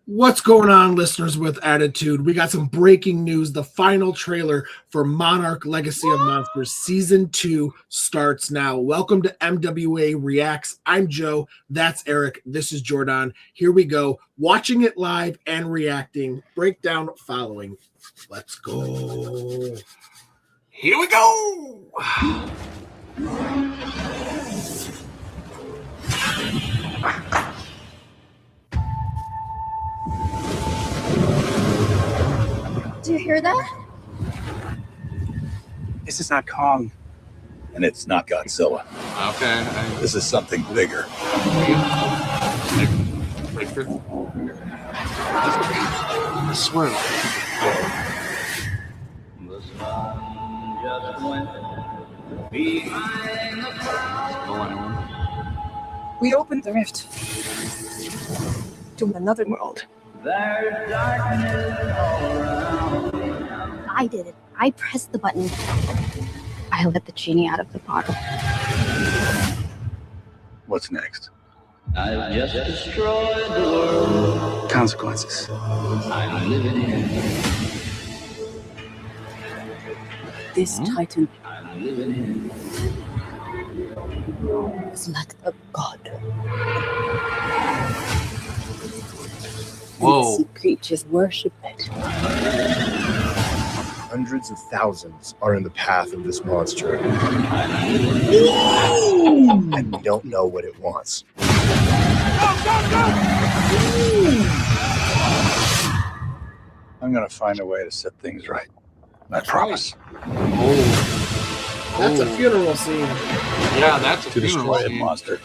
What's going on, listeners with attitude? We got some breaking news. The final trailer for Monarch Legacy of Monsters Season 2 starts now. Welcome to MWA Reacts. I'm Joe. That's Eric. This is Jordan. Here we go. Watching it live and reacting. Breakdown following. Let's go. Here we go. Do you hear that? This is not Kong. And it's not Godzilla. Okay. This is something bigger. Breakthrough. I swear. We opened the rift to another world. I did it. I pressed the button. I let the genie out of the bottle. What's next? I just destroyed the world. Consequences. I'm living in. This Titan I'm living in. is like a god. Whoa. And sea creatures worship it. Hundreds of thousands are in the path of this monster. And we don't know what it wants. I'm going to find a way to set things right. I promise. That's a funeral scene. Yeah, that's a To funeral destroy a scene. monster.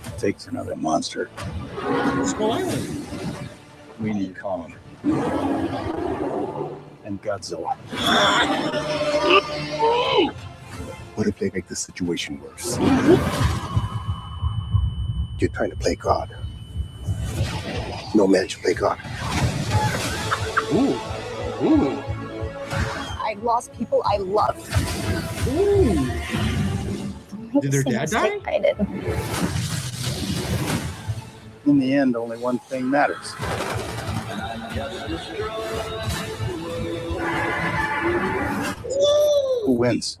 It takes another monster. We need Kong. And Godzilla. What if they make the situation worse? You're trying to play God. No man should play God. Ooh. Ooh. I lost people I loved. Did their dad die? I did. In the end, only one thing matters. Who wins?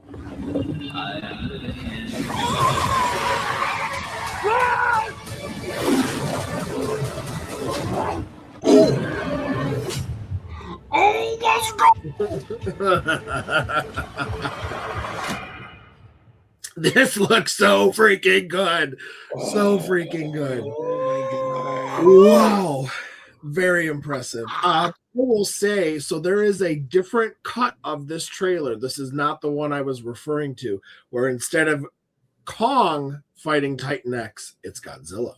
This looks so freaking good. So freaking good. Wow. Very impressive. I will say, so there is a different cut of this trailer. This is not the one I was referring to, where instead of Kong fighting Titan X, it's Godzilla.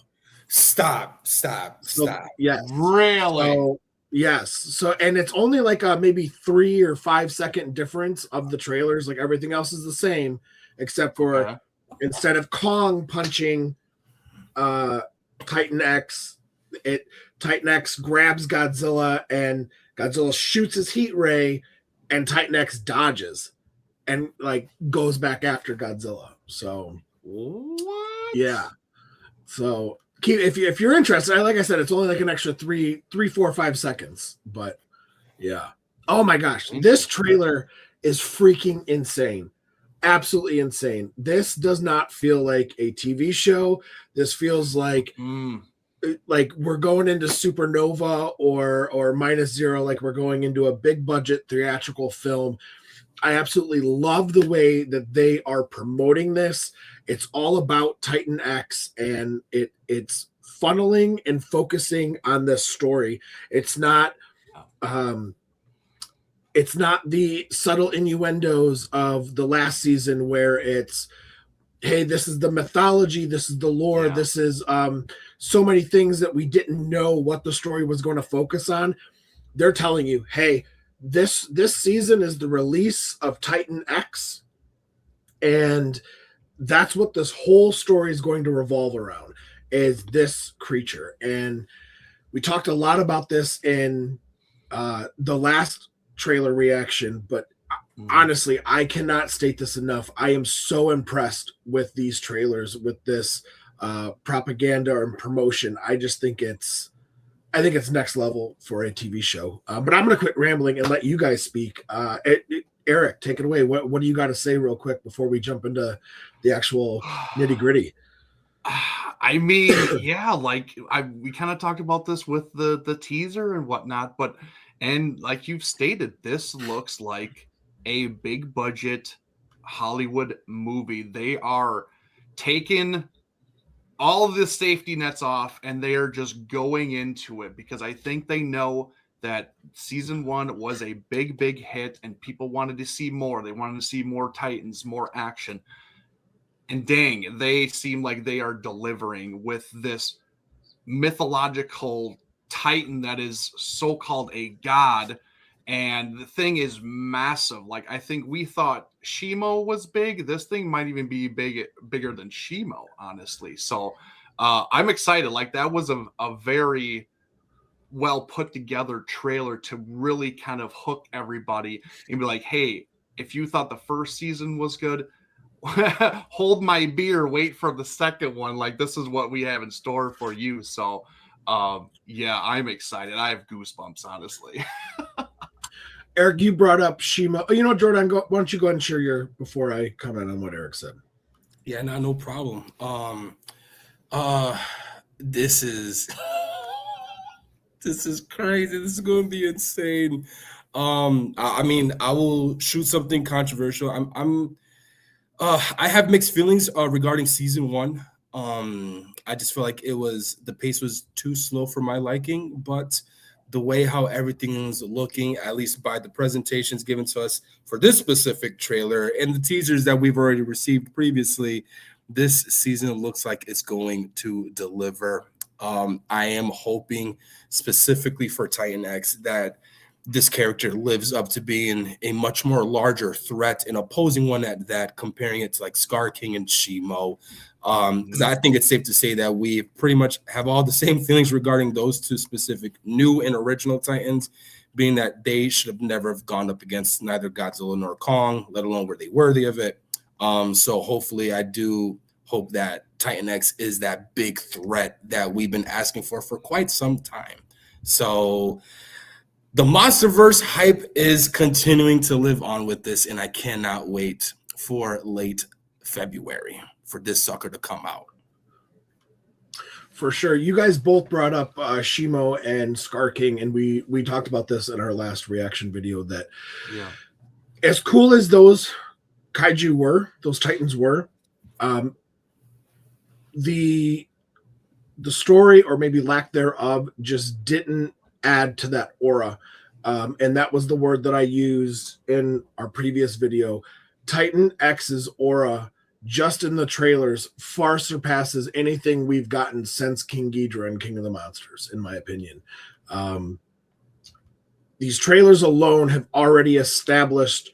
Stop. So, yes. Really? So, yes. So, and it's only like a maybe 3 or 5 second difference of the trailers. Like everything else is the same, except for instead of Kong punching Titan X, Titan X grabs Godzilla and Godzilla shoots his heat ray and Titan X dodges and like goes back after Godzilla. So What? yeah. So if you're interested, like I said, it's only like an extra 3, 4, 5 seconds. But yeah. Oh my gosh. This trailer is freaking insane. Absolutely insane. This does not feel like a TV show. This feels like we're going into Supernova or Minus Zero, like we're going into a big budget theatrical film. I absolutely love the way that they are promoting this. It's all about Titan X, and it's funneling and focusing on this story. It's not the subtle innuendos of the last season where it's, hey, this is the mythology, this is the lore, this is so many things that we didn't know what the story was going to focus on. They're telling you, hey, this season is the release of Titan X, and that's what this whole story is going to revolve around, is this creature. And we talked a lot about this in the last trailer reaction, but honestly, I cannot state this enough. I am so impressed with these trailers, with this propaganda and promotion. I think it's next level for a TV show. But I'm going to quit rambling and let you guys speak. Eric, take it away. What do you got to say real quick before we jump into the actual nitty gritty? I mean, yeah, like we kind of talked about this with the teaser and whatnot, but and like you've stated, this looks like a big budget Hollywood movie. They are taking all of the safety nets off and they are just going into it because I think they know that season 1 was a big hit and people wanted to see more. They wanted to see more Titans, more action. And dang, they seem like they are delivering with this mythological Titan that is so-called a god. And the thing is massive. Like, I think we thought Shimo was big. This thing might even be bigger than Shimo, honestly. So I'm excited. Like, that was a very well put together trailer to really kind of hook everybody and be like, hey, if you thought the first season was good, hold my beer, wait for the second one. Like, this is what we have in store for you. So yeah, I'm excited. I have goosebumps, honestly. Eric, you brought up Shimo. You know, Jordan, why don't you go ahead and share your before I comment on what Eric said? Yeah, no problem. This is this is crazy. This is going to be insane. I mean, I will shoot something controversial. I have mixed feelings regarding season 1. I just feel like the pace was too slow for my liking, but the way how everything is looking, at least by the presentations given to us for this specific trailer and the teasers that we've already received previously, this season looks like it's going to deliver. I am hoping specifically for Titan X that this character lives up to being a much more larger threat and opposing one at that, comparing it to like Scar King and Shimo. Because I think it's safe to say that we pretty much have all the same feelings regarding those two specific new and original Titans, being that they should have never have gone up against neither Godzilla nor Kong, let alone were they worthy of it. So hopefully I do hope that Titan X is that big threat that we've been asking for quite some time. So the MonsterVerse hype is continuing to live on with this, and I cannot wait for late February for this sucker to come out. For sure. You guys both brought up Shimo and Scar King, and we talked about this in our last reaction video that as cool as those kaiju were, those Titans were, the story, or maybe lack thereof, just didn't add to that aura. And that was the word that I used in our previous video. Titan X's aura, just in the trailers, far surpasses anything we've gotten since King Ghidorah and King of the Monsters, in my opinion. These trailers alone have already established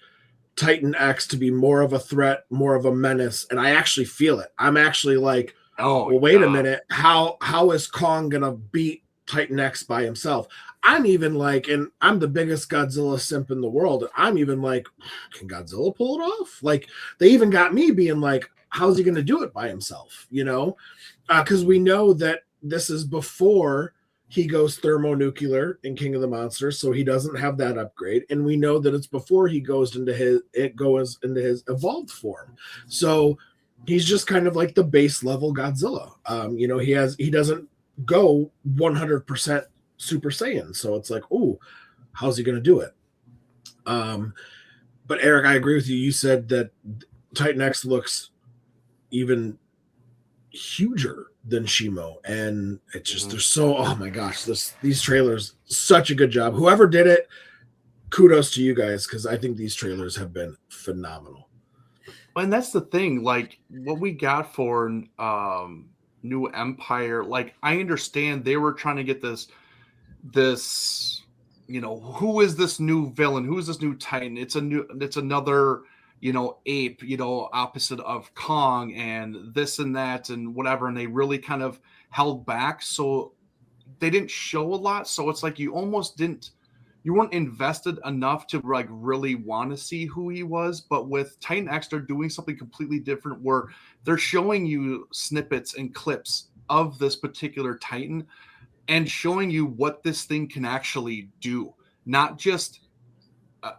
Titan X to be more of a threat, more of a menace, and I actually feel it. I'm actually like, well, wait a minute, how is Kong gonna beat Titan X by himself? I'm even like, and I'm the biggest Godzilla simp in the world, I'm even like, can Godzilla pull it off? Like, they even got me being like, how's he gonna do it by himself? You know, because we know that this is before he goes thermonuclear in King of the Monsters, so he doesn't have that upgrade, and we know that it's before he goes into his evolved form. So he's just kind of like the base level Godzilla. You know, he doesn't go 100% Super Saiyan, so it's like, oh, how's he going to do it? But Eric, I agree with you. You said that Titan X looks even huger than Shimo, and it's just they're so, oh my gosh, these trailers, such a good job. Whoever did it, kudos to you guys, because I think these trailers have been phenomenal. And that's the thing, like what we got for New Empire, like I understand they were trying to get this, you know, who is this new villain? Who is this new Titan? It's another, you know, ape, you know, opposite of Kong and this and that and whatever. And they really kind of held back. So they didn't show a lot. So it's like you almost didn't you weren't invested enough to like really want to see who he was. But with Titan X, they're doing something completely different where they're showing you snippets and clips of this particular Titan and showing you what this thing can actually do, not just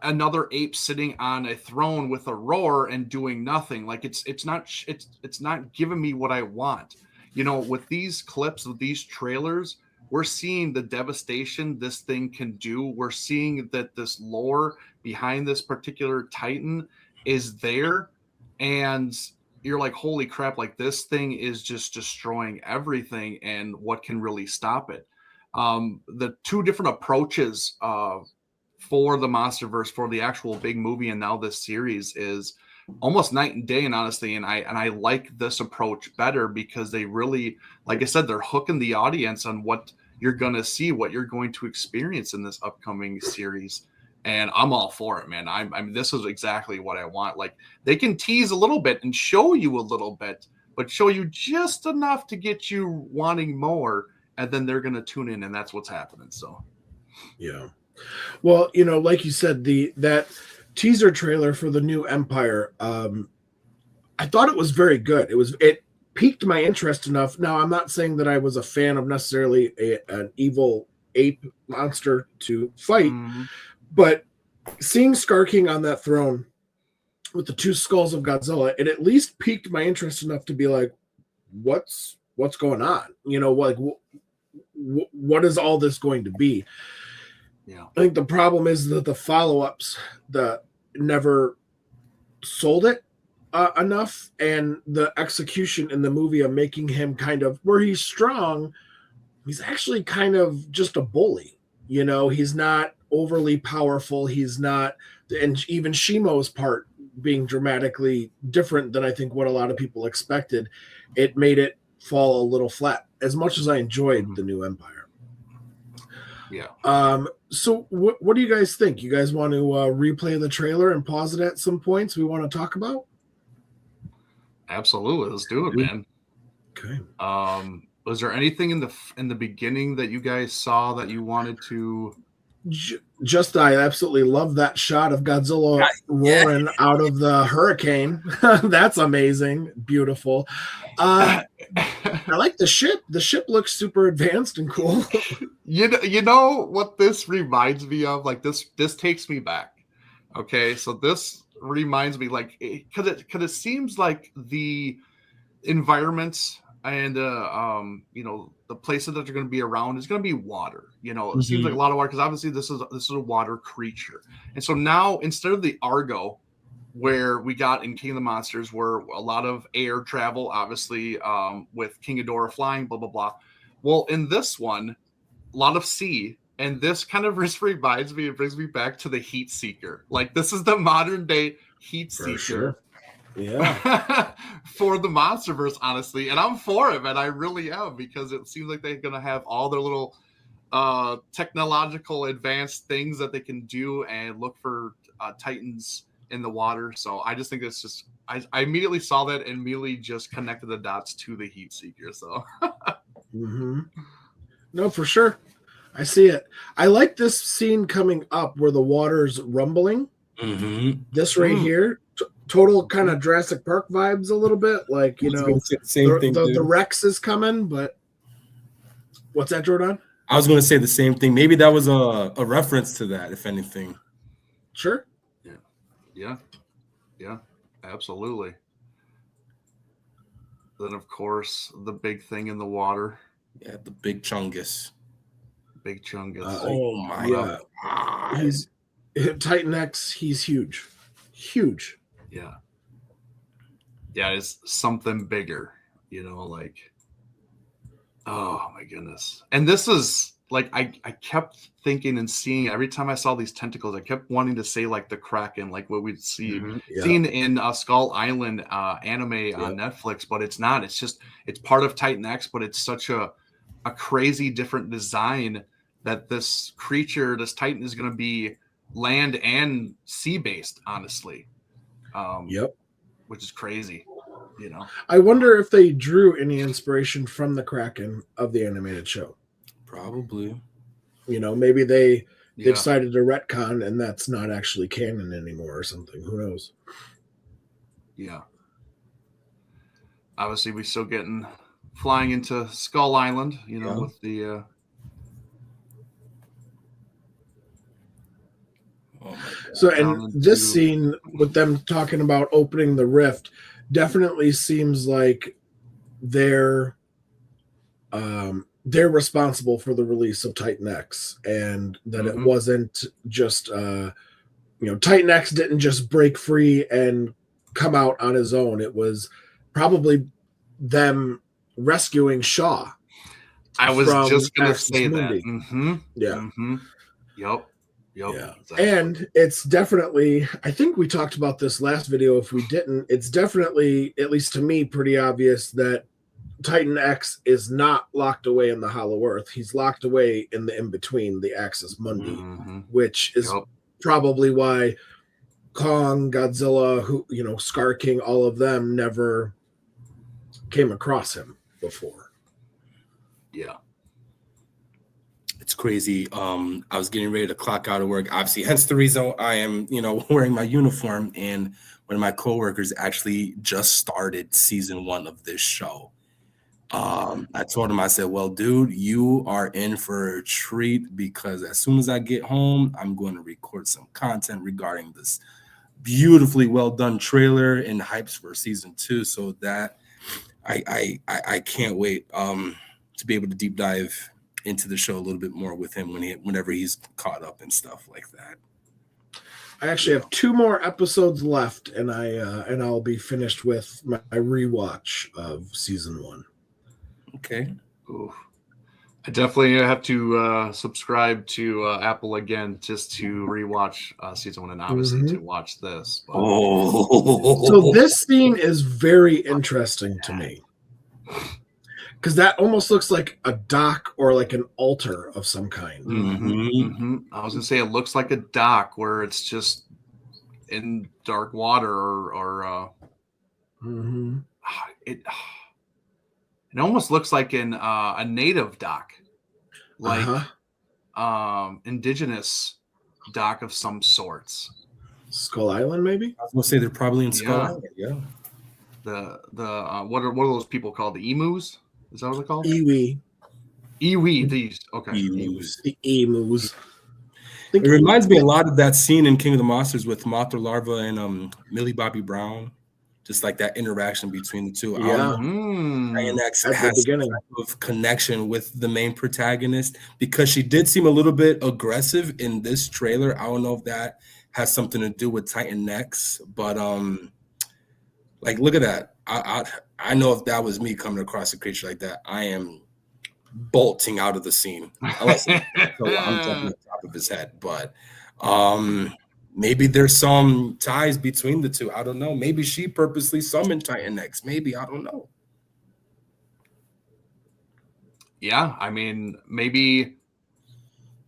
another ape sitting on a throne with a roar and doing nothing. Like it's not giving me what I want. You know, with these clips, with these trailers, we're seeing the devastation this thing can do. We're seeing that this lore behind this particular Titan is there, and you're like, holy crap, like this thing is just destroying everything, and what can really stop it? The two different approaches for the MonsterVerse, for the actual big movie, and now this series is almost night and day, and honestly, and I like this approach better because they really, like I said, they're hooking the audience on what you're going to see, what you're going to experience in this upcoming series. And I'm all for it, man. I mean, this is exactly what I want. Like, they can tease a little bit and show you a little bit, but show you just enough to get you wanting more, and then they're going to tune in, and that's what's happening. So, yeah. Well, you know, like you said, that teaser trailer for the new Empire, I thought it was very good. It piqued my interest enough. Now, I'm not saying that I was a fan of necessarily an evil ape monster to fight, but seeing Scar King on that throne with the two skulls of Godzilla, it at least piqued my interest enough to be like, what's going on? You know, like what is all this going to be? Yeah, I think the problem is that the follow-ups never sold it enough, and the execution in the movie of making him kind of, where he's strong, he's actually kind of just a bully. You know, he's not overly powerful. He's not, and even Shimo's part being dramatically different than I think what a lot of people expected, it made it fall a little flat. As much as I enjoyed the new Empire. Yeah. So what do you guys think? You guys want to replay the trailer and pause it at some points we want to talk about? Absolutely. Let's do it, man. Okay. Was there anything in the beginning that you guys saw that you wanted to? Just, I absolutely love that shot of Godzilla roaring out of the hurricane. That's amazing. Beautiful. I like the ship. The ship looks super advanced and cool. You know what this reminds me of? Like this takes me back. Okay, so this reminds me, like, because it seems like the environments and you know, the places that are going to be around is going to be water. You know, it seems like a lot of water, because obviously this is a water creature, and so now instead of the Argo, where we got in King of the Monsters, where a lot of air travel, obviously, with King Ghidorah flying, blah blah blah. Well, in this one, a lot of sea, and this kind of just reminds me, it brings me back to the Heat Seeker. Like, this is the modern day Heat Seeker. Sure. Yeah. For the MonsterVerse, honestly, and I'm for it, man. I really am, because it seems like they're gonna have all their little technological advanced things that they can do and look for Titans in the water. So I just think it's just, I immediately saw that and immediately just connected the dots to the Heat Seeker. So no, for sure, I see it. I like this scene coming up where the water's rumbling. This right here, total kind of Jurassic Park vibes a little bit, like, you know, the Rex is coming. But what's that, Jordan? I was going to say the same thing. Maybe that was a reference to that, if anything. Sure. Yeah, absolutely. Then, of course, the big thing in the water. Yeah, the big Chungus. Oh my God. He's Titan X. He's huge. Yeah, it's something bigger, you know, like, oh my goodness. And this is like, I kept thinking and seeing, every time I saw these tentacles, I kept wanting to say like the Kraken, like what we'd seen in Skull Island anime on Netflix, but it's not. It's just, it's part of Titan X, but it's such a crazy different design that this creature, this Titan, is going to be land and sea based, honestly. Which is crazy, you know. I wonder if they drew any inspiration from the Kraken of the animated show. Probably. You know, maybe they they Yeah. decided to retcon, and that's not actually canon anymore or something. Who knows? Yeah. Obviously, we still getting flying into Skull Island, you know, Yeah. with the Oh my God. So, down and this into- scene with them talking about opening the rift definitely seems like they're responsible for the release of Titan X, and that it wasn't just Titan X didn't just break free and come out on his own. It was probably them rescuing Shaw. I was from just gonna Axis say Mundi. that. Mm-hmm. Yeah. Mm-hmm. Yep. Yeah. Exactly. And it's definitely, I think we talked about this last video. If we didn't, it's definitely, at least to me, pretty obvious that Titan X is not locked away in the Hollow Earth. He's locked away in the in-between, the Axis Mundi, which is probably why Kong, Godzilla, Scar King, all of them never came across him before. Yeah. It's crazy. I was getting ready to clock out of work, obviously, hence the reason I am, wearing my uniform. And one of my coworkers actually just started season 1 of this show. I told him, I said, well, dude, you are in for a treat, because as soon as I get home, I'm going to record some content regarding this beautifully well done trailer and hypes for season 2. So that I can't wait to be able to deep dive into the show a little bit more with him whenever he's caught up and stuff like that. I actually have 2 more episodes left, and I'll be finished with my rewatch of season 1. Okay. Oof. I definitely have to subscribe to Apple again just to rewatch season 1 and obviously to watch this. But... So this scene is very interesting to me, because that almost looks like a dock or like an altar of some kind. I was gonna say it looks like a dock where it's just in dark water or it almost looks like a native dock, like indigenous dock of some sorts. Skull Island, maybe. I was gonna say they're probably in Skull Island. Yeah. The what are those people called? The emus? Is that what they're called? Iwi. These Emus. The emus. It reminds me a lot of that scene in King of the Monsters with Mothra Larva and Millie Bobby Brown. Just like that interaction between the two. Yeah. Titan X At has the beginning some type of connection with the main protagonist, because she did seem a little bit aggressive in this trailer. I don't know if that has something to do with Titan X, but like, look at that. I know if that was me coming across a creature like that, I am bolting out of the scene. Unless I'm jumping on top of his head. But maybe there's some ties between the two. I don't know. Maybe she purposely summoned Titan X. Maybe, I don't know. Yeah, I mean, maybe.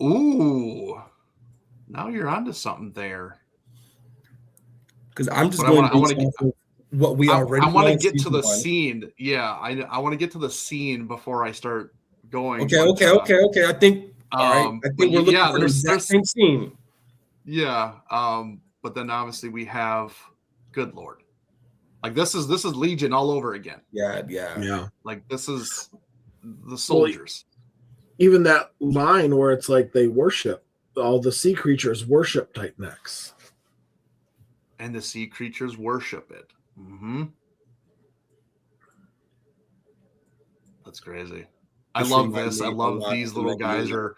Ooh, now you're onto something there. Because I'm just But going I wanna to what we already. I want to know get to the 1. scene. Yeah, I want to get to the scene before I start going. Okay. I think. All right. I think we're looking for the exact same scene. Yeah. But then obviously we have good Lord. Like this is Legion all over again. Yeah. Like this is the soldiers. Even that line where it's like they worship, all the sea creatures worship Titan X. And the sea creatures worship it. That's crazy. I love this. I love these little guys are.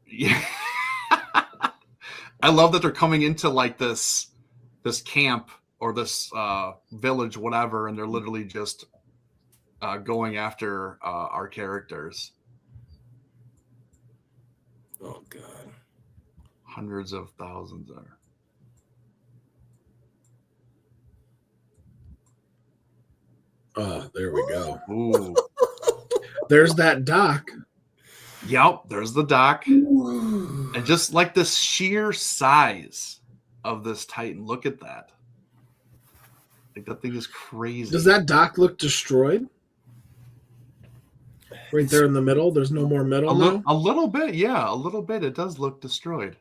Yeah. I love that they're coming into like this camp or this village, whatever, and they're literally just going after our characters. Oh God. Hundreds of thousands are. Oh, there we go. Ooh. There's that dock. Yep, there's the dock. And just like the sheer size of this Titan, look at that. Like that thing is crazy. Does that dock look destroyed? Right there in the middle. There's no more middle now. A little bit, yeah, a little bit. It does look destroyed.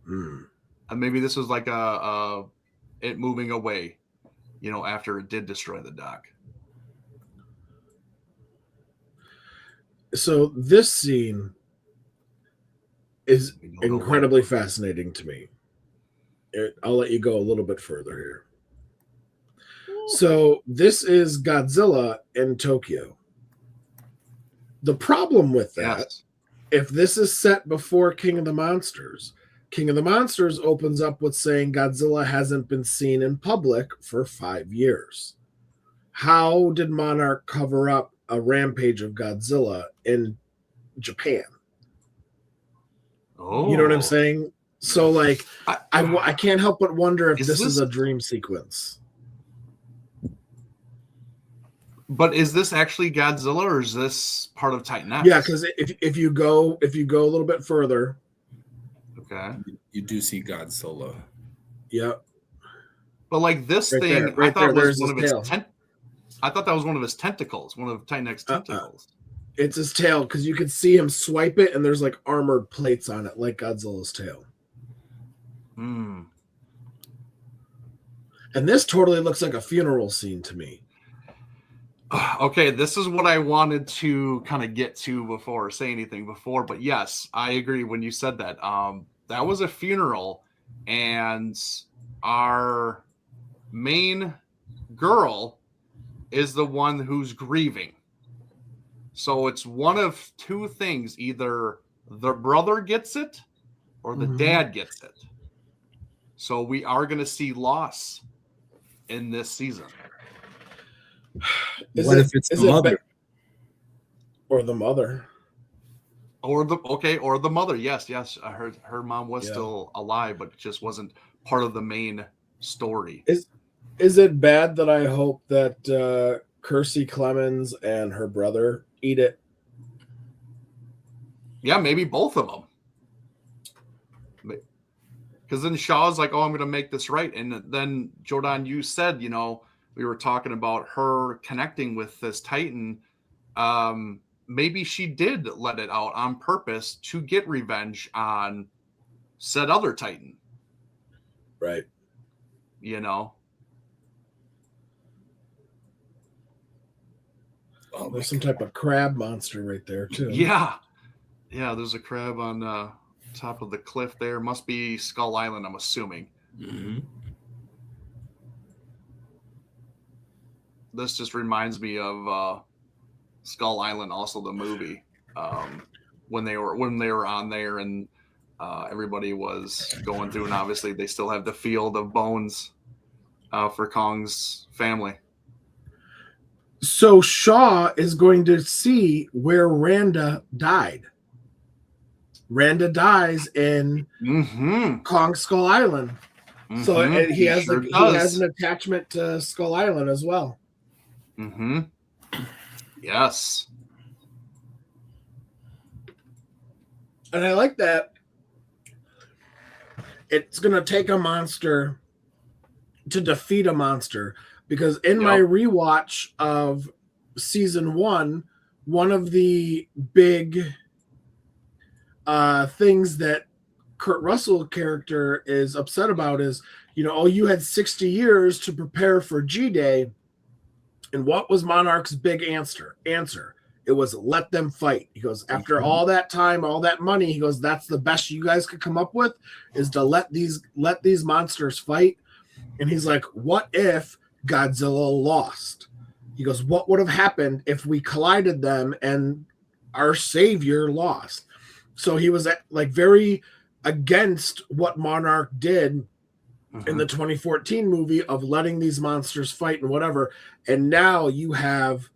Hmm. And maybe this was like it moving away, after it did destroy the dock. So this scene is incredibly fascinating to me. I'll let you go a little bit further here. So this is Godzilla in Tokyo. The problem with that, if this is set before King of the Monsters opens up with saying Godzilla hasn't been seen in public for 5 years. How did Monarch cover up a rampage of Godzilla in Japan? Oh, you know what I'm saying? So, like, I can't help but wonder if this is a dream sequence. But is this actually Godzilla, or is this part of Titan X? Yeah, because if you go a little bit further, okay, you do see Godzilla. Yep. But like this right thing, there, right I thought there, was one of his tail. I thought that was one of his tentacles, one of Titan X tentacles. It's his tail, because you could see him swipe it, and there's like armored plates on it, like Godzilla's tail. Hmm. And this totally looks like a funeral scene to me. Okay, this is what I wanted to kind of get to before say anything before, but yes, I agree when you said that. That was a funeral, and our main girl is the one who's grieving. So it's one of two things: either the brother gets it, or the dad gets it. So we are going to see loss in this season. What if it's the mother? Or the mother. Or the mother. Yes. Her mom was still alive, but just wasn't part of the main story. Is it bad that I hope that Kersey Clemens and her brother eat it? Yeah, maybe both of them. Because then Shaw's like, "Oh, I'm going to make this right," and then Jordan, you said, we were talking about her connecting with this Titan. Maybe she did let it out on purpose to get revenge on said other Titan. Right. Oh, there's some type of crab monster right there too. Yeah, there's a crab on top of the cliff there. Must be Skull Island, I'm assuming. Mm-hmm. This just reminds me of Skull Island, also the movie, when they were on there and everybody was going through, and obviously they still have the field of bones for Kong's family. So Shaw is going to see where Randa died. Randa dies in Kong Skull Island. So he has an attachment to Skull Island as well. Yes. And I like that. It's going to take a monster to defeat a monster, because in my rewatch of season one of the big things that Kurt Russell character is upset about is, you had 60 years to prepare for G-Day. And what was Monarch's big answer? It was, let them fight. He goes, after all that time, all that money, he goes, that's the best you guys could come up with, is to let these monsters fight. And he's like, what if Godzilla lost? He goes, what would have happened if we collided them and our savior lost? So he was very against what Monarch did in the 2014 movie of letting these monsters fight and whatever. And now you have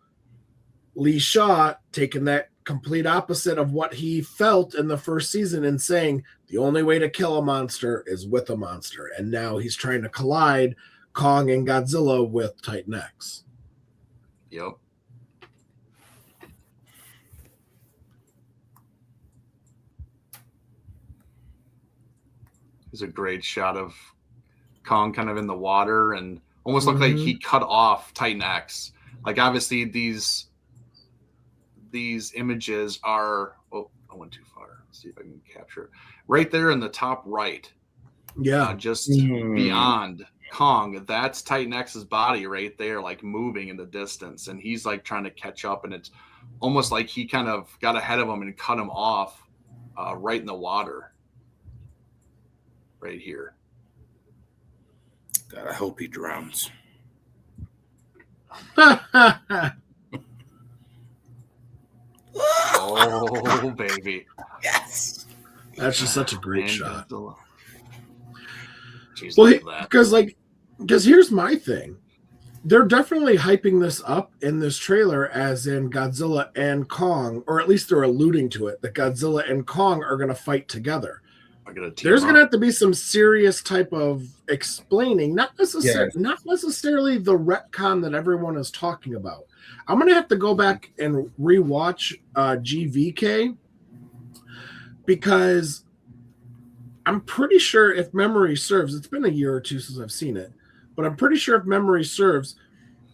Lee Shaw taking that complete opposite of what he felt in the first season and saying the only way to kill a monster is with a monster. And now he's trying to collide Kong and Godzilla with Titan X. Yep. It's a great shot of Kong kind of in the water and almost looked like he cut off Titan X. Like, obviously these these images are, oh, I went too far. Let's see if I can capture it. Right there in the top right. Yeah. Just beyond Kong, that's Titan X's body right there, like moving in the distance. And he's like trying to catch up. And it's almost like he kind of got ahead of him and cut him off right in the water. Right here. God, I hope he drowns. Oh, baby. Yes. That's just such a great shot. Jeez, Well, look at that. because here's my thing. They're definitely hyping this up in this trailer as in Godzilla and Kong, or at least they're alluding to it, that Godzilla and Kong are going to fight together. There's going to have to be some serious type of explaining, not necessarily the retcon that everyone is talking about. I'm going to have to go back and rewatch GVK because I'm pretty sure, if memory serves, it's been a year or two since I've seen it, but I'm pretty sure if memory serves,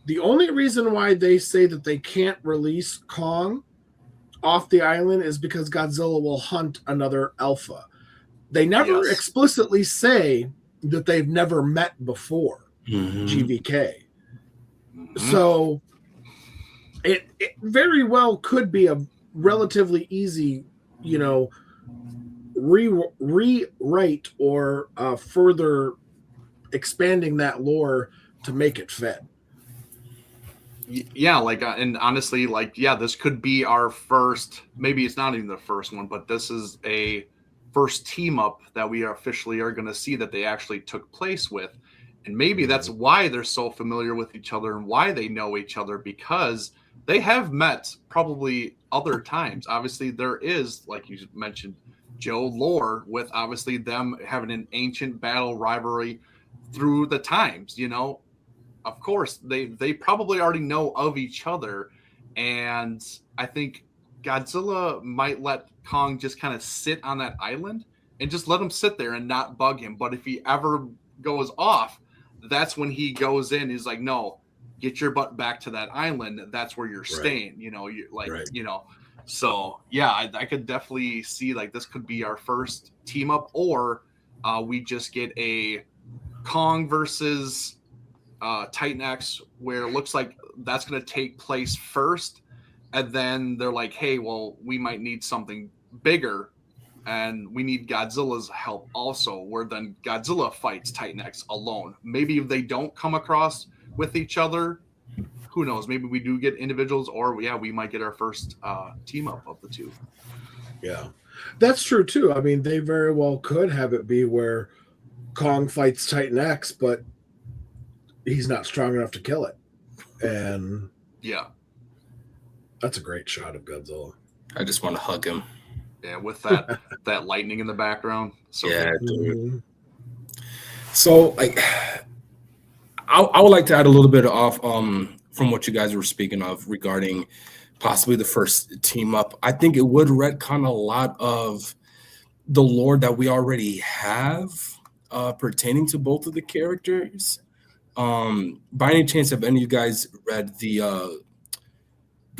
the only reason why they say that they can't release Kong off the island is because Godzilla will hunt another alpha. They never explicitly say that they've never met before, GVK. So it very well could be a relatively easy, rewrite or further expanding that lore to make it fit. Yeah, and honestly, this could be our first, maybe it's not even the first one, but this is a first team up that we officially are going to see that they actually took place with. And maybe that's why they're so familiar with each other and why they know each other, because they have met probably other times. Obviously, there is, like you mentioned, Joe, lore with obviously them having an ancient battle rivalry through the times, Of course, they probably already know of each other. And I think Godzilla might let Kong just kind of sit on that island and just let him sit there and not bug him. But if he ever goes off, that's when he goes in. He's like, no, get your butt back to that island. That's where you're staying. So yeah, I could definitely see this could be our first team up, or we just get a Kong versus Titan X where it looks like that's going to take place first. And then they're like, hey, well, we might need something bigger and we need Godzilla's help also, where then Godzilla fights Titan X alone. Maybe if they don't come across with each other, who knows? Maybe we do get individuals, or we might get our first team up of the two. Yeah, that's true too. I mean, they very well could have it be where Kong fights Titan X, but he's not strong enough to kill it. And yeah, that's a great shot of Godzilla. I just want to hug him. Yeah, with that that lightning in the background. So yeah, dude. So I would like to add a little bit off from what you guys were speaking of regarding possibly the first team up. I think it would retcon a lot of the lore that we already have pertaining to both of the characters. By any chance, have any of you guys read the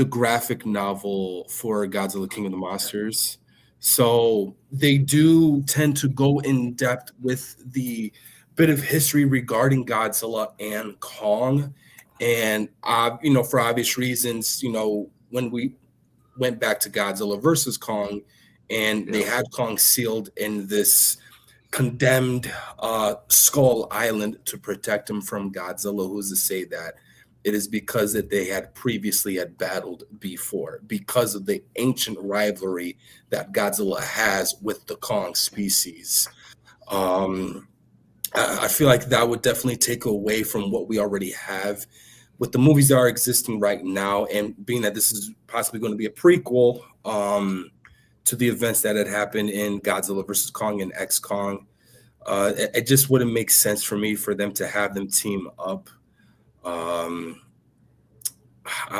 graphic novel for Godzilla King of the Monsters? So they do tend to go in depth with the bit of history regarding Godzilla and Kong. And, for obvious reasons, when we went back to Godzilla versus Kong and they had Kong sealed in this condemned Skull Island to protect him from Godzilla, who's to say that it is because that they had previously battled before, because of the ancient rivalry that Godzilla has with the Kong species. I feel like that would definitely take away from what we already have with the movies that are existing right now, and being that this is possibly going to be a prequel to the events that had happened in Godzilla versus Kong and X-Kong. It just wouldn't make sense for me for them to have them team up. I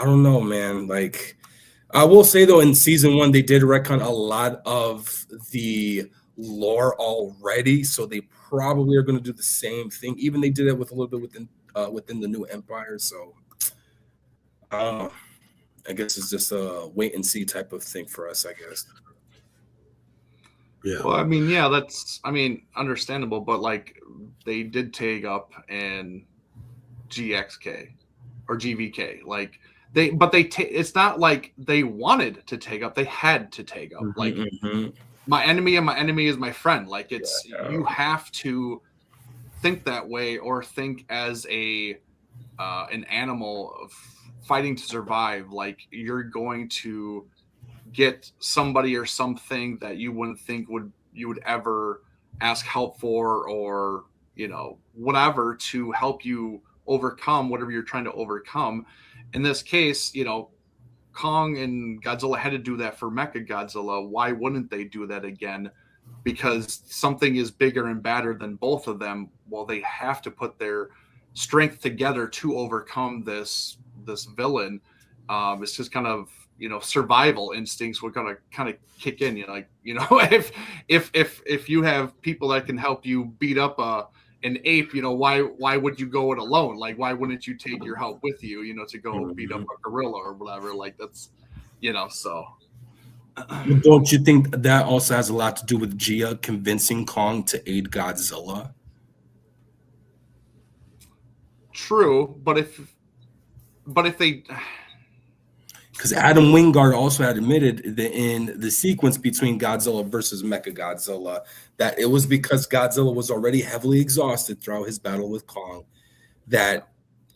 don't know, man. I will say though, in season 1, they did retcon a lot of the lore already, so they probably are going to do the same thing. Even they did it with a little bit within the new Empire. So I don't know. I guess it's just a wait and see type of thing for us, I guess. Yeah. Well, I mean, yeah, that's understandable, but like they did tag up in GXK or GVK, like it's not like they wanted to take up, they had to take up. Like my enemy and my enemy is my friend. Like it's you have to think that way, or think as an animal of fighting to survive. Like you're going to get somebody or something that you wouldn't think you would ever ask help for, or whatever, to help you overcome whatever you're trying to overcome. In this case, Kong and Godzilla had to do that for Mechagodzilla. Why wouldn't they do that again? Because something is bigger and badder than both of them. Well, they have to put their strength together to overcome this villain. It's just kind of survival instincts were gonna kind of kick in. If you have people that can help you beat up an ape, why would you go it alone? Like, why wouldn't you take your help with you, to go beat up a gorilla or whatever? Like, that's, so. Don't you think that also has a lot to do with Gia convincing Kong to aid Godzilla? True, but if they, because Adam Wingard also had admitted that in the sequence between Godzilla versus Mechagodzilla, that it was because Godzilla was already heavily exhausted throughout his battle with Kong, that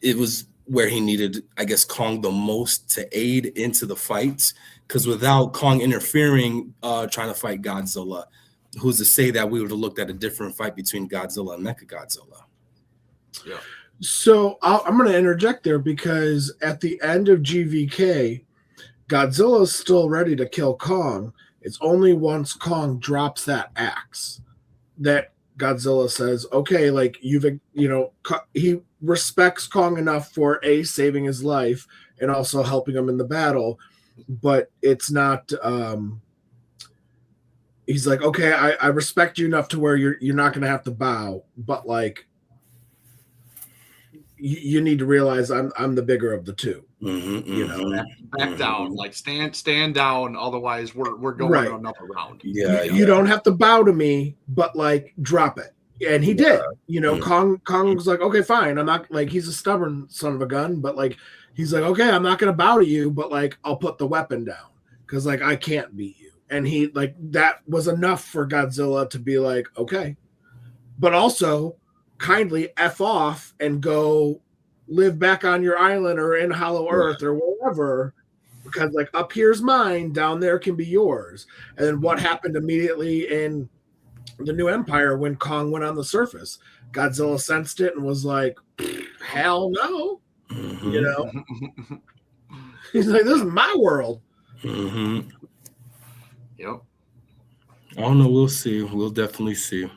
it was where he needed, I guess, Kong the most to aid into the fights. Because without Kong interfering, trying to fight Godzilla, who's to say that we would have looked at a different fight between Godzilla and Mechagodzilla? Yeah. So I'm going to interject there, because at the end of GVK, Godzilla's still ready to kill Kong. It's only once Kong drops that axe that Godzilla says, okay, like he respects Kong enough for saving his life and also helping him in the battle, but it's not, he's like, okay, I respect you enough to where you're not going to have to bow, but like, you need to realize I'm the bigger of the two. Back down, like stand down. Otherwise, we're going on another round. You don't have to bow to me, but like drop it. And he did. Kong was like, okay, fine. I'm not, like, he's a stubborn son of a gun, but like he's like, okay, I'm not going to bow to you, but like I'll put the weapon down because like I can't beat you. And he, like, that was enough for Godzilla to be like, okay, but also kindly F off and go live back on your island or in Hollow Earth or wherever, because like up here's mine, down there can be yours. And then what happened immediately in the New Empire when Kong went on the surface? Godzilla sensed it and was like, hell no. He's like, this is my world. Yep. I don't know. We'll see. We'll definitely see.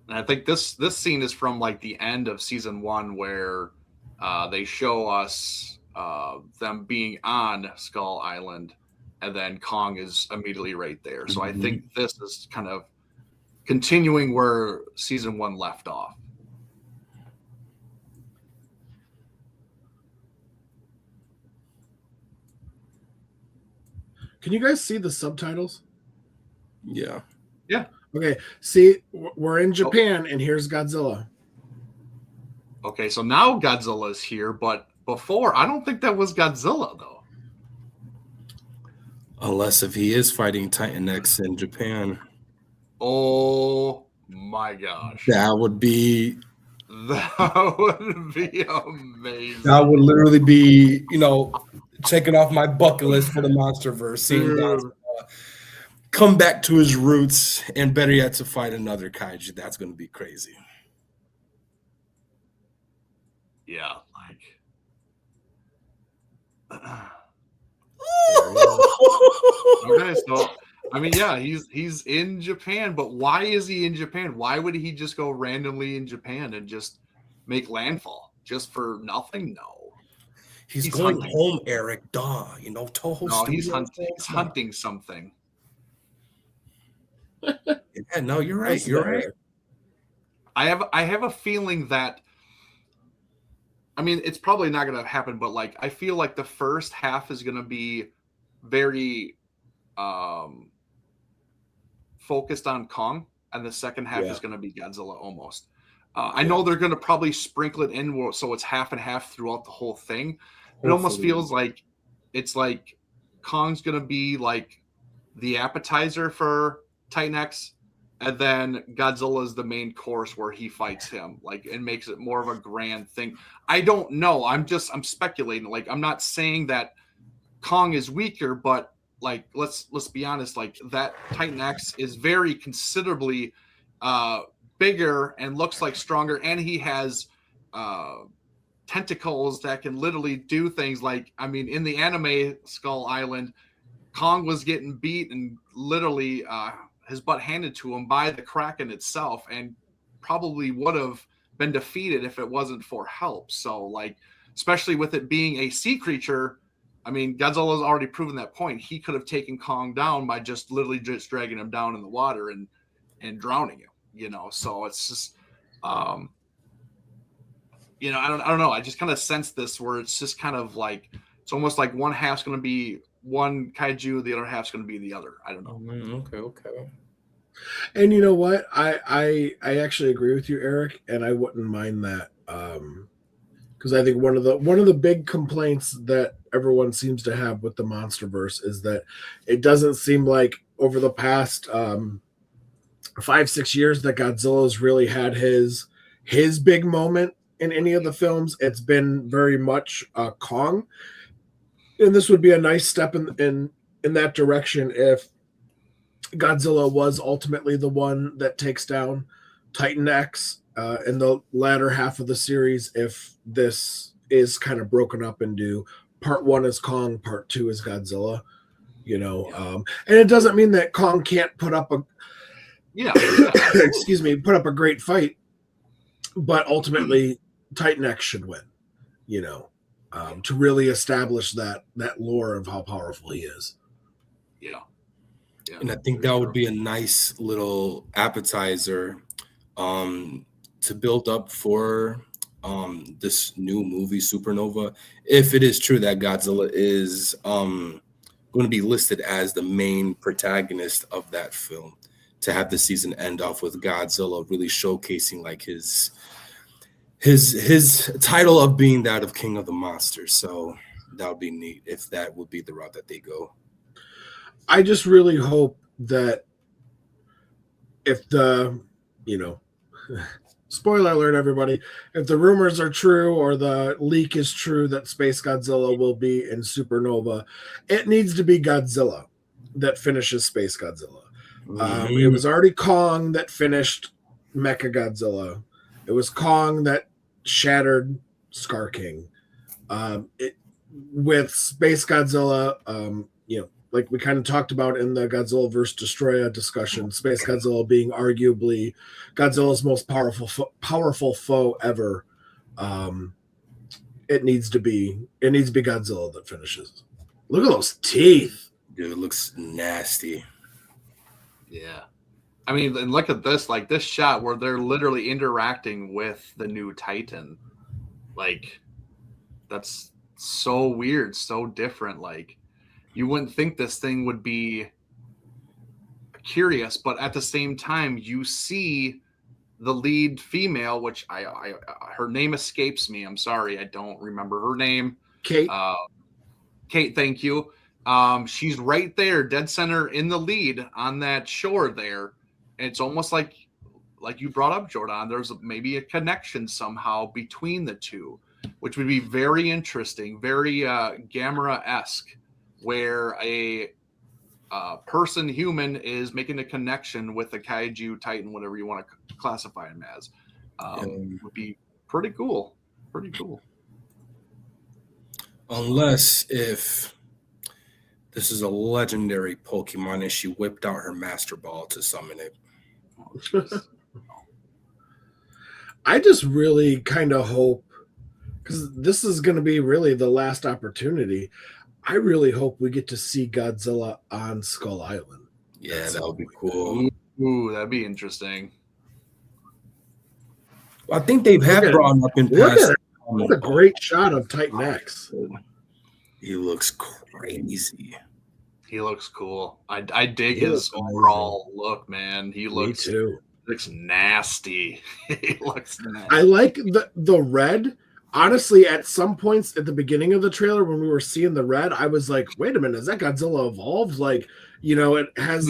And I think this scene is from like the end of season 1, where they show us them being on Skull Island, and then Kong is immediately right there. So I think this is kind of continuing where season 1 left off. Can you guys see the subtitles? Yeah. Yeah. Okay. See, we're in Japan, and here's Godzilla. Okay, so now Godzilla's here, but before, I don't think that was Godzilla, though. Unless if he is fighting Titan X in Japan. Oh my gosh. That would be amazing. That would literally be, checking off my bucket list for the MonsterVerse. Seeing Godzilla come back to his roots, and better yet, to fight another kaiju. That's going to be crazy. Yeah, okay, so I mean, yeah, he's in Japan, but why is he in Japan? Why would he just go randomly in Japan and just make landfall just for nothing? No, he's going hunting. Home, Eric. Duh, Toho. No, he's hunting something. Yeah, no, you're right. You're right. I have a feeling that I mean, it's probably not going to happen, but like, I feel like the first half is going to be very focused on Kong, and the second half is going to be Godzilla almost. I know they're going to probably sprinkle it in so it's half and half throughout the whole thing. It almost feels like it's like Kong's going to be like the appetizer for Titan X, and then Godzilla is the main course where he fights him, like, and makes it more of a grand thing. I don't know. I'm speculating. Like, I'm not saying that Kong is weaker, but like, let's be honest. Like, that Titan X is very considerably bigger and looks like stronger, and he has tentacles that can literally do things. Like, I mean, in the anime Skull Island, Kong was getting beat and literally his butt handed to him by the Kraken itself, and probably would have been defeated if it wasn't for help. So, like, especially with it being a sea creature, I mean, Godzilla's already proven that point. He could have taken Kong down by just literally just dragging him down in the water and drowning him, you know. So it's just you know, I don't know. I just kind of sense this where it's just kind of like, it's almost like one half's going to be one kaiju, the other half's going to be the other. I don't know. Okay. And you know what? I actually agree with you, Eric, and I wouldn't mind that. Because I think one of the big complaints that everyone seems to have with the MonsterVerse is that it doesn't seem like over the past 5-6 years that Godzilla's really had his big moment in any of the films. It's been very much Kong, and this would be a nice step in that direction if Godzilla was ultimately the one that takes down Titan X in the latter half of the series. If this is kind of broken up into part 1 is Kong, part 2 is Godzilla, you know, and it doesn't mean that Kong can't put up a put up a great fight, but ultimately Titan X should win, you know, to really establish that lore of how powerful he is. Yeah. And I think that would be a nice little appetizer to build up for this new movie Supernova, if it is true that Godzilla is going to be listed as the main protagonist of that film, to have the season end off with Godzilla really showcasing like his title of being that of King of the Monsters. So that would be neat if that would be the route that they go. I just really hope that if the, you know, spoiler alert, everybody, if the rumors are true or the leak is true that Space Godzilla will be in Supernova, it needs to be Godzilla that finishes Space Godzilla. It was already Kong that finished Mecha Godzilla. It was Kong that shattered Scar King. With Space Godzilla, you know, like we kind of talked about in the Godzilla vs. Destroya discussion, Space Godzilla being arguably Godzilla's most powerful foe ever. It needs to be Godzilla that finishes. Look at those teeth. Dude, it looks nasty. Yeah. I mean, and look at this, like this shot where they're literally interacting with the new Titan. Like, that's so weird, so different. Like, you wouldn't think this thing would be curious, but at the same time, you see the lead female, which I her name escapes me. I'm sorry, I don't remember her name. Kate. Kate, thank you. She's right there, dead center in the lead on that shore there. And it's almost like you brought up, Jordan, there's maybe a connection somehow between the two, which would be very interesting, very Gamera-esque, where a human is making a connection with a kaiju Titan, whatever you want to classify him as. Would be pretty cool. Pretty cool. Unless if this is a legendary Pokemon and she whipped out her Master Ball to summon it. I just really kind of hope, because this is going to be really the last opportunity, I really hope we get to see Godzilla on Skull Island. Yeah, that would be cool. Ooh, that'd be interesting. Well, I think they've had brought up in past That's a great shot of Titan X. He looks crazy. He looks cool. I dig He his looks amazing. overall look, man. He Me looks too. nasty. He looks nasty. I like the red. Honestly, at some points at the beginning of the trailer when we were seeing the red, I was like, wait a minute, is that Godzilla evolved? Like, you know, it has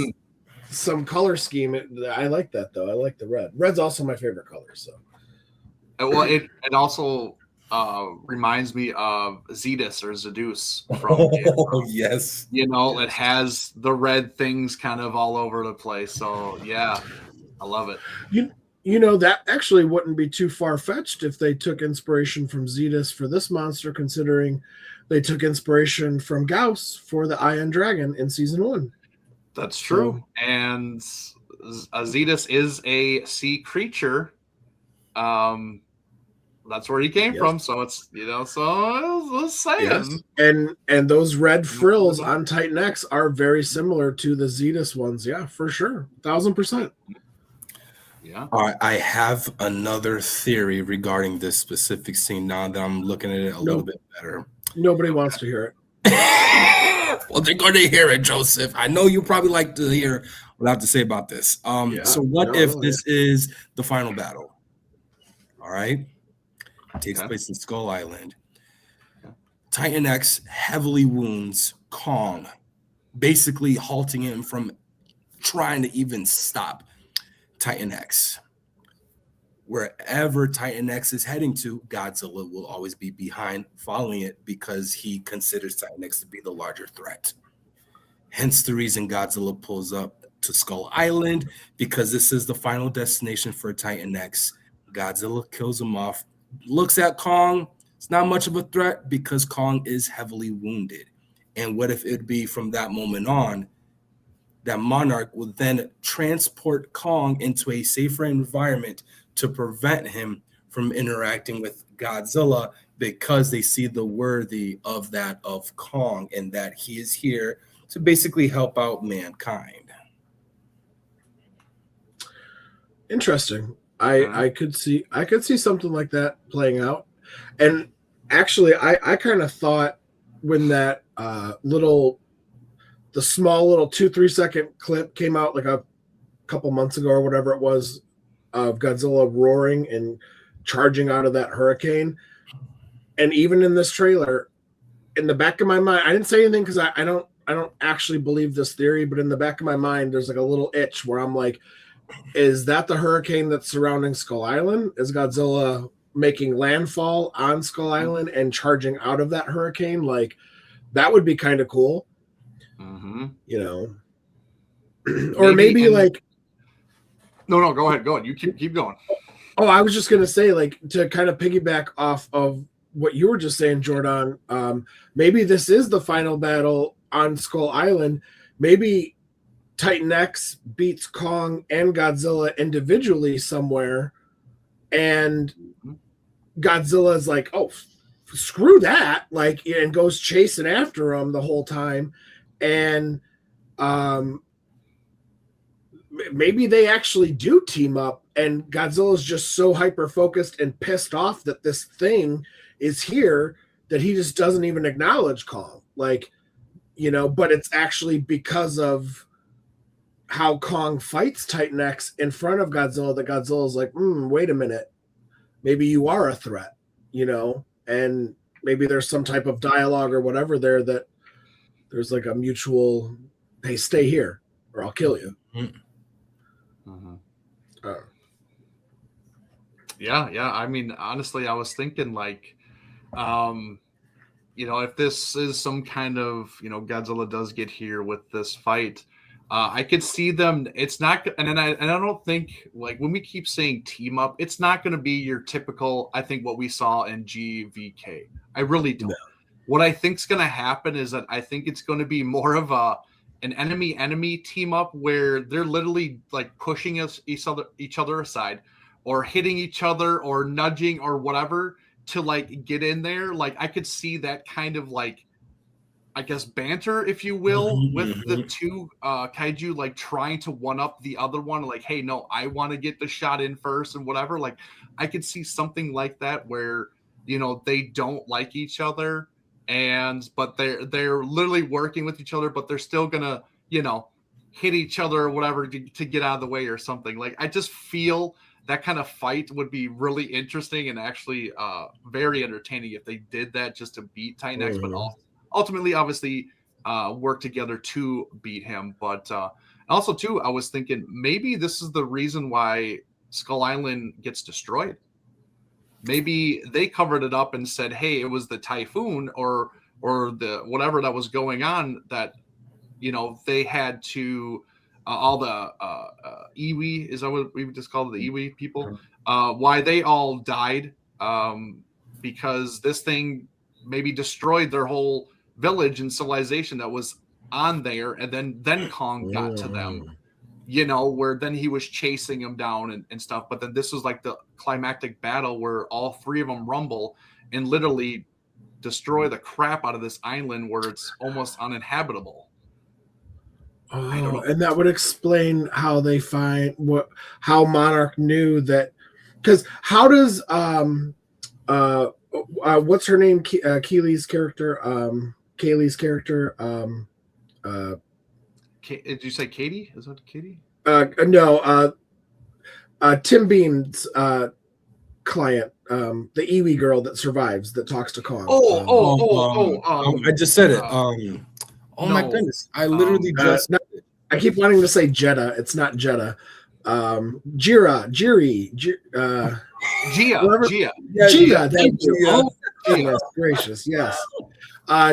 some color scheme. I like that though. I like the red. Red's also my favorite color. So Well, it also reminds me of Zeus or Zeus from Game of Oh, Thrones. yes. You know, it has the red things kind of all over the place. So yeah, I love it. you know, that actually wouldn't be too far-fetched if they took inspiration from Zetus for this monster, considering they took inspiration from Gauss for the Iron Dragon in season 1. That's true. And Zeus is a sea creature. That's where he came from. So it's, you know, so I was saying. Yes. And those red frills on Titan X are very similar to the Zetus ones. Yeah, for sure. 1000%. Yeah. All right, I have another theory regarding this specific scene now that I'm looking at it a little bit better. Nobody wants to hear it. Well, they're going to hear it, Joseph. I know you probably like to hear what I have to say about this. So what if this is the final battle? All right. It takes place in Skull Island. Titan X heavily wounds Kong, basically halting him from trying to even stop Titan X. Wherever Titan X is heading to, Godzilla will always be behind, following it, because he considers Titan X to be the larger threat. Hence the reason Godzilla pulls up to Skull Island, because this is the final destination for Titan X. Godzilla kills him off, looks at Kong. It's not much of a threat because Kong is heavily wounded. And what if it'd be from that moment on that Monarch will then transport Kong into a safer environment to prevent him from interacting with Godzilla, because they see the worthy of that of Kong and that he is here to basically help out mankind. Interesting. I could see something like that playing out. And actually I kind of thought when that the small little 2-3 second clip came out like a couple months ago or whatever it was, of Godzilla roaring and charging out of that hurricane. And even in this trailer, in the back of my mind, I didn't say anything because I don't actually believe this theory, but in the back of my mind, there's like a little itch where I'm like, is that the hurricane that's surrounding Skull Island? Is Godzilla making landfall on Skull Island and charging out of that hurricane? Like, that would be kind of cool. You know, or maybe like, no, go ahead. You keep going. Oh, I was just gonna say, like, to kind of piggyback off of what you were just saying, Jordan. Maybe this is the final battle on Skull Island. Maybe Titan X beats Kong and Godzilla individually somewhere, and Godzilla's like, "Oh, screw that!" Like, and goes chasing after him the whole time, and maybe they actually do team up, and Godzilla's just so hyper focused and pissed off that this thing is here that he just doesn't even acknowledge Kong. Like, you know, but it's actually because of how Kong fights Titan X in front of Godzilla that Godzilla's like, wait a minute, maybe you are a threat, you know, and maybe there's some type of dialogue or whatever there that there's like a mutual, hey, stay here or I'll kill you. Yeah. I mean, honestly, I was thinking like, you know, if this is some kind of, you know, Godzilla does get here with this fight, I could see them. It's not, and I don't think, like, when we keep saying team up, it's not going to be your typical, I think, what we saw in GVK. I really don't. No. What I think's going to happen is that I think it's going to be more of an enemy team up where they're literally like pushing each other aside, or hitting each other, or nudging, or whatever, to like get in there. Like, I could see that kind of like, I guess, banter, if you will, with the two kaiju, like trying to one up the other one. Like, hey, no, I want to get the shot in first and whatever. Like, I could see something like that where, they don't like each other, but they're literally working with each other, but they're still gonna, hit each other or whatever to get out of the way or something. Like, I just feel that kind of fight would be really interesting and actually very entertaining if they did that just to beat Titan X, but ultimately, obviously, work together to beat him. But also, too, I was thinking maybe this is the reason why Skull Island gets destroyed. Maybe they covered it up and said, hey, it was the typhoon or the whatever that was going on that, they had to all the Iwi, is that what we would just call the Iwi people? Why they all died because this thing maybe destroyed their whole village and civilization that was on there, and then Kong got to them. Where then he was chasing him down and stuff. But then this was like the climactic battle where all three of them rumble and literally destroy the crap out of this island where it's almost uninhabitable. I don't know. And that would explain how they how Monarch knew that, because how does what's her name? Kaylee's character. Did you say Katie? Is that Katie? No. Tim Beam's client, the Iwi girl that survives, that talks to Kong. I just said it. My goodness! I literally just. I keep wanting to say Jeddah. It's not Jeddah. Gia. Thank you. Oh, goodness gracious! Yes.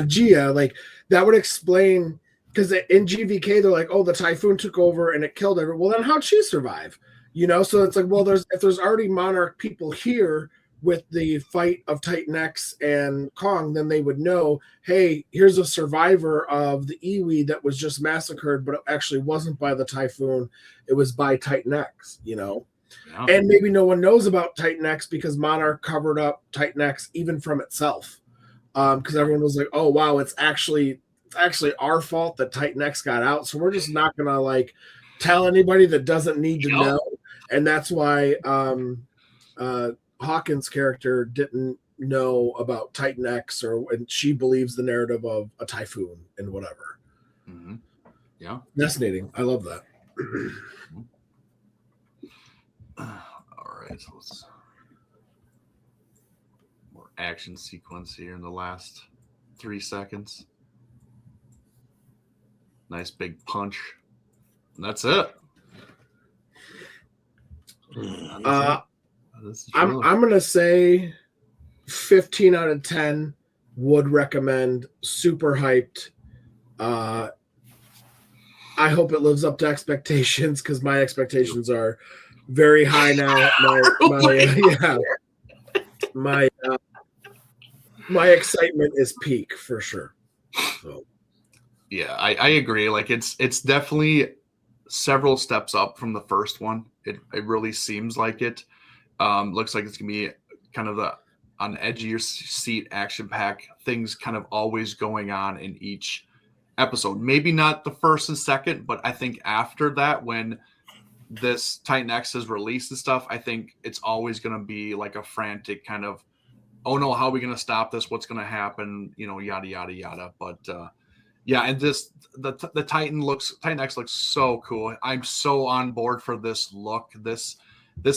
Gia. Like, that would explain. Because in GVK, they're like, oh, the typhoon took over and it killed everyone. Well, then how'd she survive? So it's like, well, if there's already Monarch people here with the fight of Titan X and Kong, then they would know, hey, here's a survivor of the Iwi that was just massacred, but it actually wasn't by the typhoon. It was by Titan X, Yeah. And maybe no one knows about Titan X because Monarch covered up Titan X even from itself. Because everyone was like, oh, wow, it's actually our fault that Titan X got out, so we're just not gonna tell anybody that doesn't need to know. And that's why Hawkins' character didn't know about Titan X, and she believes the narrative of a typhoon and whatever. Mm-hmm. Yeah, fascinating. I love that. All right, so let's more action sequence here in the last 3 seconds. Nice big punch. And that's it. I'm gonna say 15 out of 10. Would recommend. Super hyped. I hope it lives up to expectations because my expectations are very high now. My excitement is peak for sure. So. Yeah, I agree. Like, it's definitely several steps up from the first one. It really seems like it. Looks like it's gonna be kind of on the edge of your seat, action pack, things kind of always going on in each episode. Maybe not the first and second, but I think after that, when this Titan X is released and stuff, I think it's always gonna be like a frantic kind of, oh no, how are we gonna stop this? What's gonna happen? Yada yada yada. But yeah, and the Titan X looks so cool. I'm so on board for this look. This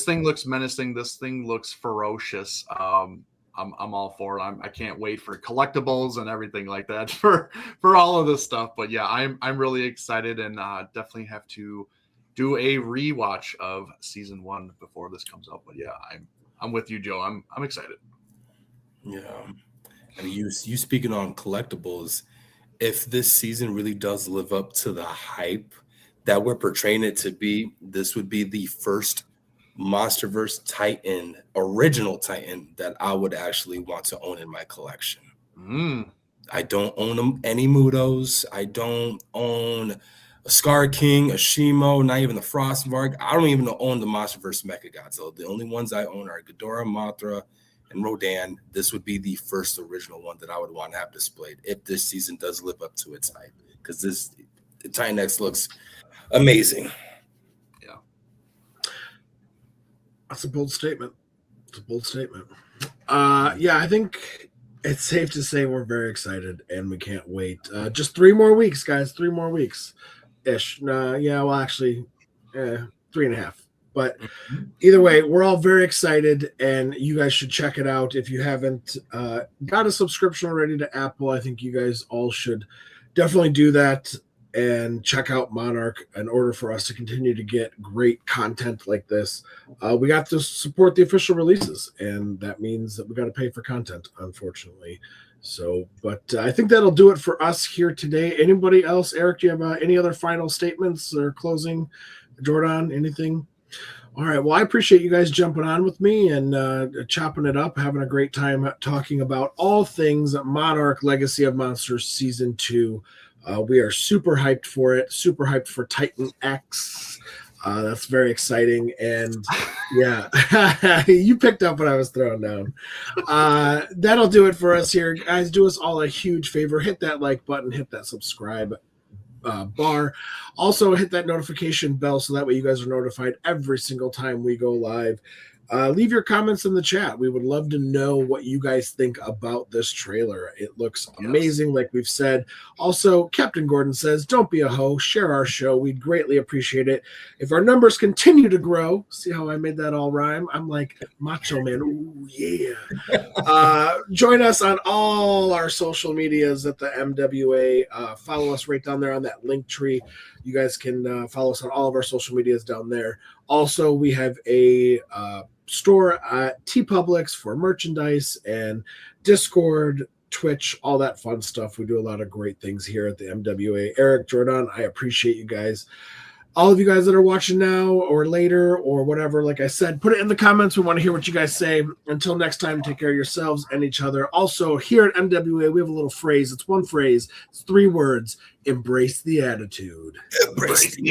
thing looks menacing. This thing looks ferocious. I'm all for it. I can't wait for collectibles and everything like that for all of this stuff. But yeah, I'm really excited and definitely have to do a rewatch of season 1 before this comes out. But yeah, I'm with you, Joe. I'm excited. Yeah, and you speaking on collectibles. If this season really does live up to the hype that we're portraying it to be, this would be the first Monsterverse Titan, original Titan, that I would actually want to own in my collection. I don't own any Mutos. I don't own a Scar King, a Shimo, not even the Frostvarg. I don't even own the Monsterverse Mechagodzilla. The only ones I own are Ghidorah, Mothra, and Rodan. This would be the first original one that I would want to have displayed if this season does live up to its hype, because the Titan X looks amazing. That's a bold statement. Yeah, I think it's safe to say we're very excited and we can't wait. Just 3 more weeks, guys. 3 more weeks ish. Yeah, well, actually, 3.5. But either way, we're all very excited, and you guys should check it out. If you haven't got a subscription already to Apple, I think you guys all should definitely do that and check out Monarch in order for us to continue to get great content like this. We got to support the official releases, and that means that we got to pay for content, unfortunately. So, but I think that'll do it for us here today. Anybody else? Eric, do you have any other final statements or closing? Jordan, anything? All right. Well, I appreciate you guys jumping on with me and chopping it up, having a great time talking about all things Monarch Legacy of Monsters Season 2. We are super hyped for it, super hyped for Titan X. That's very exciting. And yeah, you picked up what I was throwing down. That'll do it for us here. Guys, do us all a huge favor. Hit that like button, hit that subscribe bar. Also, hit that notification bell so that way you guys are notified every single time we go live. Leave your comments in the chat. We would love to know what you guys think about this trailer. It looks amazing, like we've said. Also, Captain Gordon says, don't be a hoe. Share our show. We'd greatly appreciate it. If our numbers continue to grow, see how I made that all rhyme? I'm like Macho Man. Ooh, yeah. Join us on all our social medias at the MWA. Follow us right down there on that link tree. You guys can follow us on all of our social medias down there. Also, we have a store at TeePublic for merchandise and Discord, Twitch, all that fun stuff. We do a lot of great things here at the MWA. Eric, Jordan, I appreciate you guys. All of you guys that are watching now or later or whatever, like I said, put it in the comments. We want to hear what you guys say. Until next time, take care of yourselves and each other. Also, here at MWA, we have a little phrase. It's one phrase. It's 3 words. Embrace the attitude. Embrace the